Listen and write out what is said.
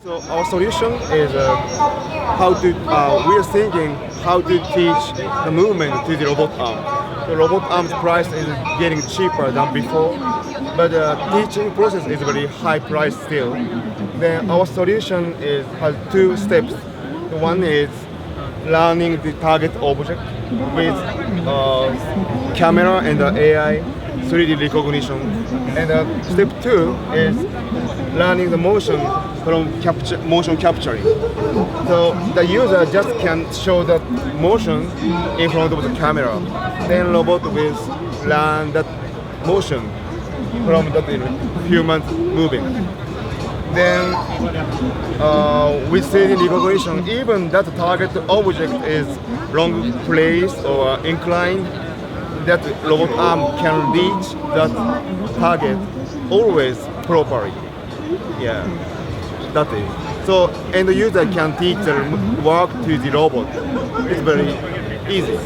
So our solution is we are thinking how to teach the movement to the robot arm. The robot arm's price is getting cheaper than before, but the teaching process is very high price still. Then our solution has two steps. One is learning the target object with camera and AI 3D recognition. And step two is learning the motion from motion capturing. So the user just can show the motion in front of the camera. Then robot will learn that motion from the human moving. Then with 3D recognition, even that target object is wrong place or inclined, that robot arm can reach that target always properly. Yeah, that is. So, and the user can teach the work to the robot. It's very easy.